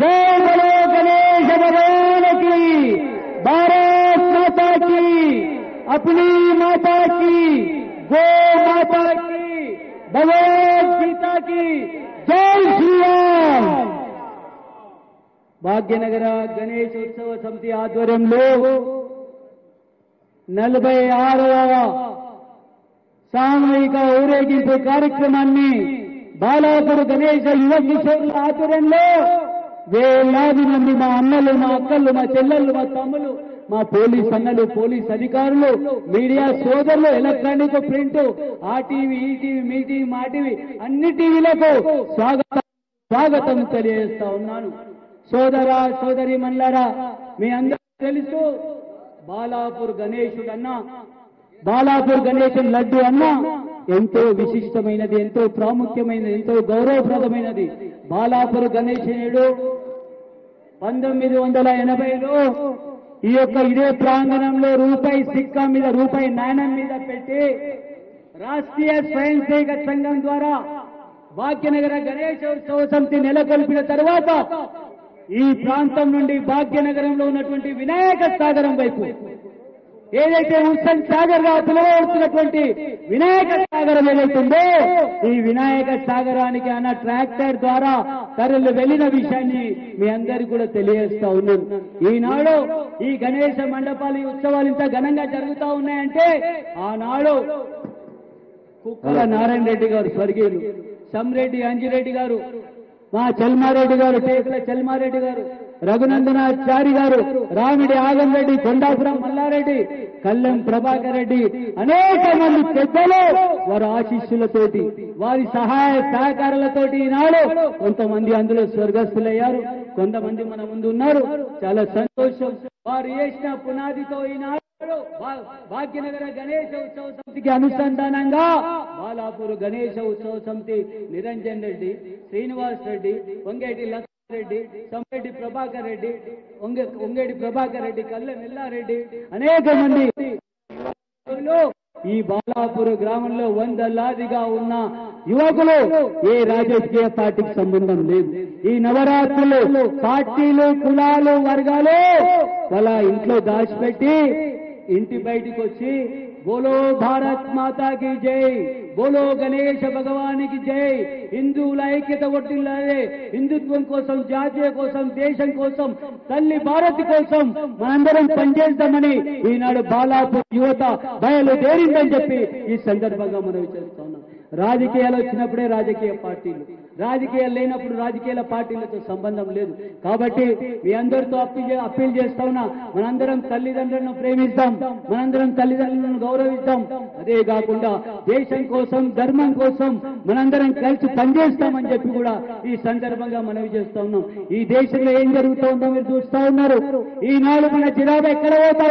జై బలో గణేశ భగవాన్ की भारत माता की अपनी माता की गो माता की भगवत गीता की जय श्री राम। భాగ్యనగర గణేశోత్సవ సమితి ఆధ్వర్యంలో 46వ సామూహిక ఊరేగింపు కార్యక్రమాన్ని బాలాపూర్ గణేశ యువ కిషోరుల ఆధ్వర్యంలో వేలాది మంది మా అన్నలు, మా అక్కలు, మా చెల్లెళ్ళు, మా తమ్ములు, మా పోలీస్ అన్నలు, పోలీస్ అధికారులు, మీడియా సోదరులు, ఎలక్ట్రానిక్, ప్రింట్, ఆ టీవీ, ఈ టీవీ, మీ టీవీ, మా టీవీ, అన్ని టీవీలకు స్వాగతం తెలియజేస్తా ఉన్నాను। సోదరా సోదరి మల్లారా, మీ అందరికీ తెలుసు బాలాపూర్ గణేశుడు అన్న, బాలాపూర్ గణేశుడు లడ్డు అన్న ఎంతో విశిష్టమైనది, ఎంతో ప్రాముఖ్యమైనది, ఎంతో గౌరవప్రదమైనది। బాలాపూర్ గణేశుడు 1980లో ఈ యొక్క ఇదే ప్రాంగణంలో రూపాయి సిక్కా మీద, రూపాయి నాణ్యం మీద పెట్టి రాష్ట్రీయ స్వయం సేవక సంఘం ద్వారా భాగ్యనగర గణేశోత్సవ సమితి నెలకొల్పిన తర్వాత ఈ ప్రాంతం నుండి భాగ్యనగరంలో ఉన్నటువంటి వినాయక సాగరం వైపు, ఏదైతే హుస్సేన్ సాగర్ గా పిలువబడుతున్నటువంటి వినాయక సాగరం ఏదైతుందో ఈ వినాయక సాగరానికి అన్న ట్రాక్టర్ ద్వారా తరలి వెళ్లిన విషయాన్ని మీ అందరికీ కూడా తెలియజేస్తా ఉన్నాను। ఈనాడు ఈ గణేశ మండపాలు, ఈ ఉత్సవాలు ఇంత ఘనంగా జరుగుతా ఉన్నాయంటే ఆనాడు కుక్కల నారాయణ రెడ్డి గారు స్వర్గీయులు, సమ్రెడ్డి అంజిరెడ్డి గారు, మా చల్మారెడ్డి గారు, టేకుల చల్మారెడ్డి గారు, రఘునందనాచారి గారు, రామిడి ఆగం రెడ్డి, కొండాపురం మల్లారెడ్డి, కల్లెం ప్రభాకర్ రెడ్డి, అనేక మంది పెద్దలు వారి ఆశీస్సులతోటి, వారి సహాయ సహకారాలతోటి ఈనాడు కొంతమంది అందులో స్వర్గస్థులయ్యారు, కొంతమంది మన ముందు ఉన్నారు। చాలా సంతోషం। వారు చేసిన పునాదితో ఈనాడు భాగ్యనగర గణేశ ఉత్సవ సమితికి అనుసంధానంగా బాలాపూర్ గణేశ ఉత్సవ సమితి నిరంజన్ రెడ్డి, శ్రీనివాస్ రెడ్డి, వంగేటి రెడ్డి, సమ్రెడ్డి ప్రభాకర్ రెడ్డి, వంగేటి ప్రభాకర్ రెడ్డి, కల్లెం ఎల్లారెడ్డి, అనేక మంది ఈ బాలాపూర్ గ్రామంలో వందలాదిగా ఉన్న యువకులు ఏ రాజకీయ పార్టీకి సంబంధం లేదు। ఈ నవరాత్రులు పార్టీలు, కులాలు, వర్గాలు వాళ్ళ ఇంట్లో దాచిపెట్టి ఇంటి బయటికి వచ్చి బోలో భారత్ మాతా की జై, బోలో గణేశ భగవానికి జై, హిందువుల ఐక్యత వర్ధిల్లాలి, హిందుత్వం కోసం, జాతీయ కోసం, దేశం కోసం, తల్లి భారత్ కోసం మనందరం పనిచేద్దామని ఈనాడు బాలాపూర్ యువత బయలుదేరిందని చెప్పి ఈ సందర్భంగా మనం చేస్తా ఉన్నాం। రాజకీయాలు వచ్చినప్పుడే రాజకీయ పార్టీలు, రాజకీయాలు లేనప్పుడు రాజకీయాల పార్టీలతో సంబంధం లేదు। కాబట్టి మీ అందరితో అప్పీల్ చేస్తా ఉన్నా, మనందరం తల్లిదండ్రులను ప్రేమిస్తాం, మనందరం తల్లిదండ్రులను గౌరవిస్తాం, అదే కాకుండా దేశం కోసం, ధర్మం కోసం మనందరం కలిసి పనిచేస్తామని చెప్పి కూడా ఈ సందర్భంగా మనవి చేస్తా ఉన్నాం। ఈ దేశంలో ఏం జరుగుతూ ఉందో మీరు చూస్తా ఉన్నారు। ఈనాడు మన జనాభా ఎక్కడ పోతా